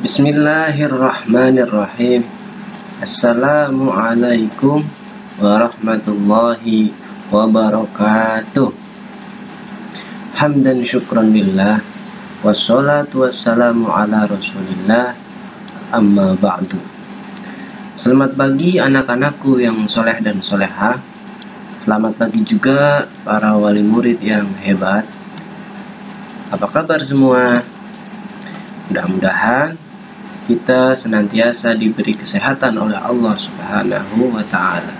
Bismillahirrahmanirrahim. Assalamualaikum warahmatullahi wabarakatuh. Hamdan syukran billah, wassalatu wassalamu ala rasulillah, amma ba'du. Selamat pagi anak-anakku yang soleh dan soleha. Selamat pagi juga para wali murid yang hebat. Apa kabar semua? Mudah-mudahan kita senantiasa diberi kesehatan oleh Allah Subhanahu wa Ta'ala.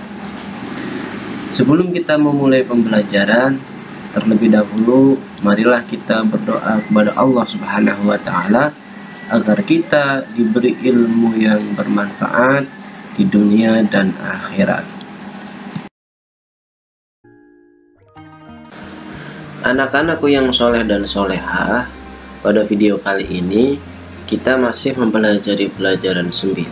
Sebelum kita memulai pembelajaran, terlebih dahulu marilah kita berdoa kepada Allah Subhanahu wa Ta'ala agar kita diberi ilmu yang bermanfaat di dunia dan akhirat. Anak-anakku yang soleh dan soleha, pada video kali ini kita masih mempelajari pelajaran 9,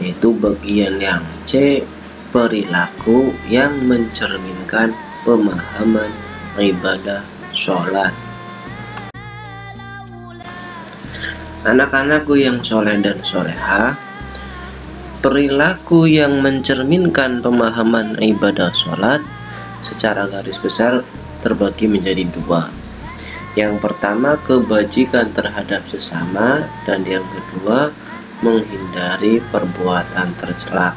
yaitu bagian yang C, perilaku yang mencerminkan pemahaman ibadah sholat. Anak-anakku yang soleh dan soleha, perilaku yang mencerminkan pemahaman ibadah sholat secara garis besar terbagi menjadi dua. Yang pertama, kebajikan terhadap sesama, dan yang kedua, menghindari perbuatan tercela.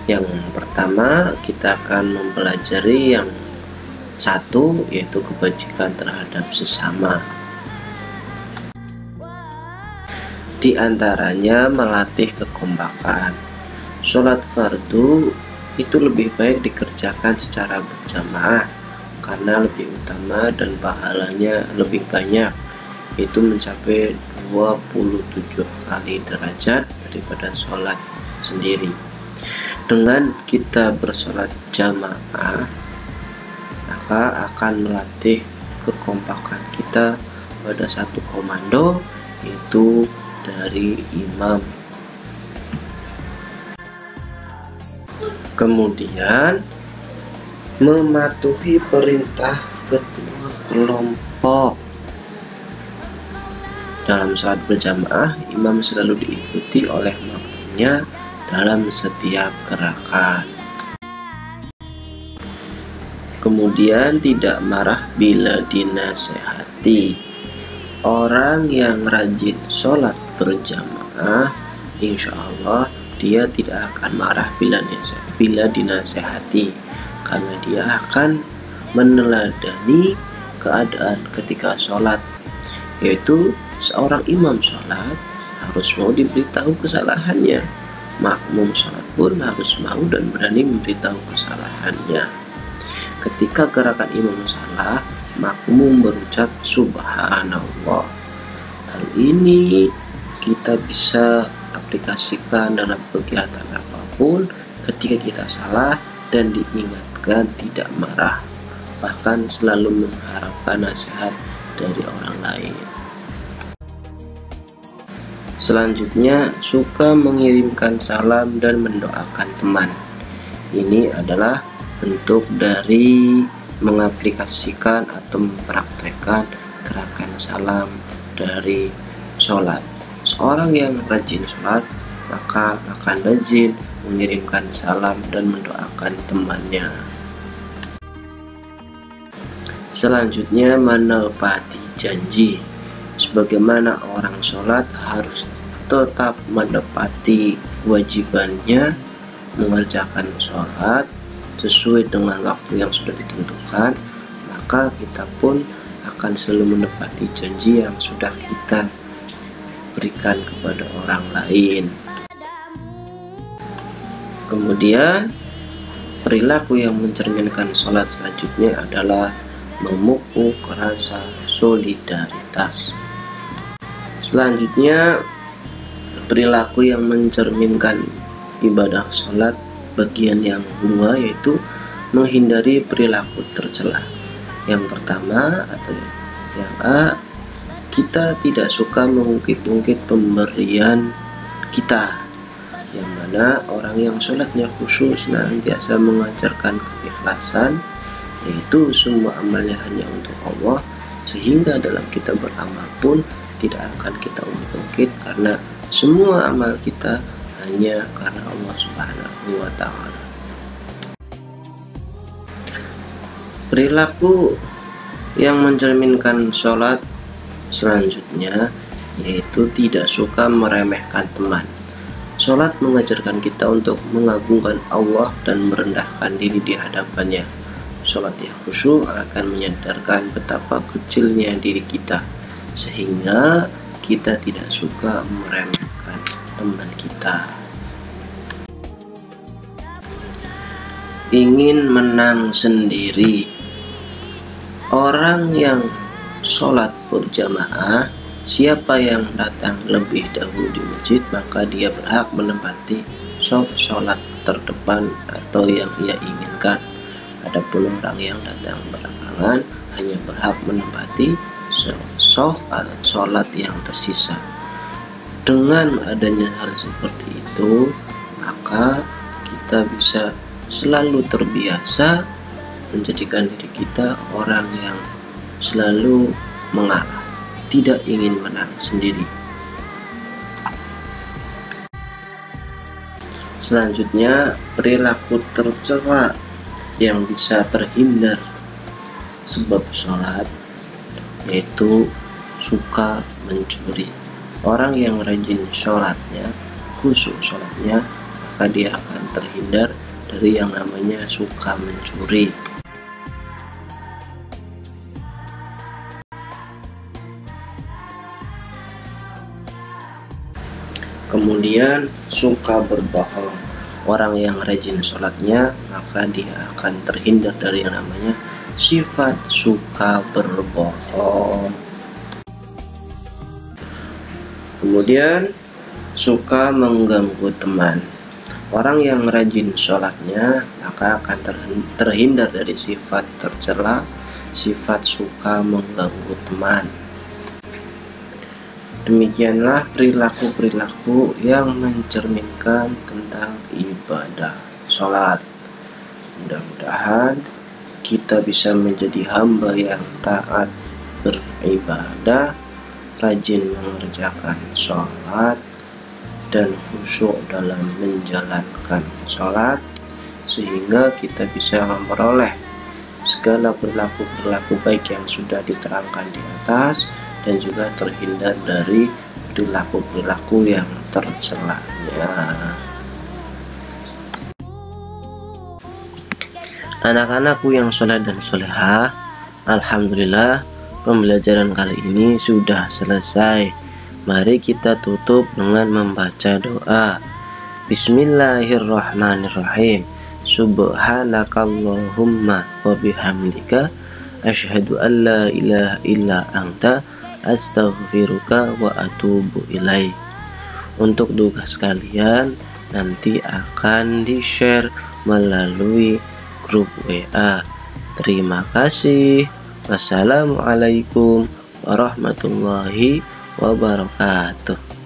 Yang pertama, kita akan mempelajari yang satu, yaitu kebajikan terhadap sesama. Di antaranya melatih kekompakan. Sholat fardu itu lebih baik dikerjakan secara berjamaah karena lebih utama dan pahalanya lebih banyak, itu mencapai 27 kali derajat daripada sholat sendiri. Dengan kita bersolat jamaah, maka akan melatih kekompakan kita pada satu komando, yaitu dari imam. Kemudian mematuhi perintah ketua kelompok. Dalam saat berjamaah, imam selalu diikuti oleh makmumnya dalam setiap gerakan. Kemudian tidak marah bila dinasehati. Orang yang rajin sholat berjamaah, insya Allah dia tidak akan marah bila dinasehati, karena dia akan meneladani keadaan ketika sholat, yaitu seorang imam sholat harus mau diberitahu kesalahannya, makmum sholat pun harus mau dan berani memberitahu kesalahannya. Ketika gerakan imam salah, makmum berucap subhanallah. Hal ini kita bisa aplikasikan dalam kegiatan apapun ketika kita salah dan diingatkan tidak marah, bahkan selalu mengharapkan nasihat dari orang lain. Selanjutnya, suka mengirimkan salam dan mendoakan teman. Ini adalah bentuk dari mengaplikasikan atau mempraktekkan gerakan salam dari sholat. Seorang yang rajin sholat maka akan rajin mengirimkan salam dan mendoakan temannya. Selanjutnya, menepati janji. Sebagaimana orang sholat harus tetap menepati kewajibannya mengerjakan sholat sesuai dengan waktu yang sudah ditentukan, maka kita pun akan selalu menepati janji yang sudah kita berikan kepada orang lain. Kemudian perilaku yang mencerminkan sholat selanjutnya adalah memupuk rasa solidaritas. Selanjutnya, perilaku yang mencerminkan ibadah sholat bagian yang kedua, yaitu menghindari perilaku tercela. Yang pertama atau yang A, kita tidak suka mengungkit-ungkit pemberian kita, yang mana orang yang sholatnya khusyuk senantiasa mengajarkan keikhlasan, yaitu semua amalnya hanya untuk Allah, sehingga dalam kita beramal pun tidak akan kita ungkit karena semua amal kita hanya karena Allah Subhanahu wa Ta'ala. Perilaku yang mencerminkan sholat selanjutnya yaitu tidak suka meremehkan teman. Sholat mengajarkan kita untuk mengagungkan Allah dan merendahkan diri di hadapannya. Sholat yang khusyuk akan menyadarkan betapa kecilnya diri kita, sehingga kita tidak suka meremehkan teman kita. Ingin menang sendiri. Orang yang sholat berjamaah, siapa yang datang lebih dahulu di masjid, maka dia berhak menempati shaf sholat terdepan atau yang ia inginkan. Adapun orang yang datang belakangan hanya berhak menempati shaf sholat yang tersisa. Dengan adanya hal seperti itu, maka kita bisa selalu terbiasa menjadikan diri kita orang yang selalu mengalah, tidak ingin menang sendiri. Selanjutnya, perilaku tercela yang bisa terhindar sebab sholat, yaitu suka mencuri. Orang yang rajin sholatnya, khusyuk sholatnya, maka dia akan terhindar dari yang namanya suka mencuri. Kemudian suka berbohong. Orang yang rajin sholatnya, maka dia akan terhindar dari yang namanya sifat suka berbohong. Kemudian suka mengganggu teman. Orang yang rajin sholatnya, maka akan terhindar dari sifat tercela, sifat suka mengganggu teman. Demikianlah perilaku-perilaku yang mencerminkan tentang ibadah sholat. Mudah-mudahan kita bisa menjadi hamba yang taat beribadah, rajin mengerjakan sholat, dan khusyuk dalam menjalankan sholat, sehingga kita bisa memperoleh segala perilaku-perilaku baik yang sudah diterangkan di atas, dan juga terhindar dari perilaku-perilaku yang tercelanya. Anak-anakku yang soleh dan solehah, alhamdulillah pembelajaran kali ini sudah selesai. Mari kita tutup dengan membaca doa. Bismillahirrahmanirrahim. Subhanakallahumma wa bihamdika asyhadu an la ilaha illa anta astaghfiruka wa atubu ilaik. Untuk tugas kalian nanti akan di-share melalui grup WA. Terima kasih. Wassalamualaikum warahmatullahi wabarakatuh.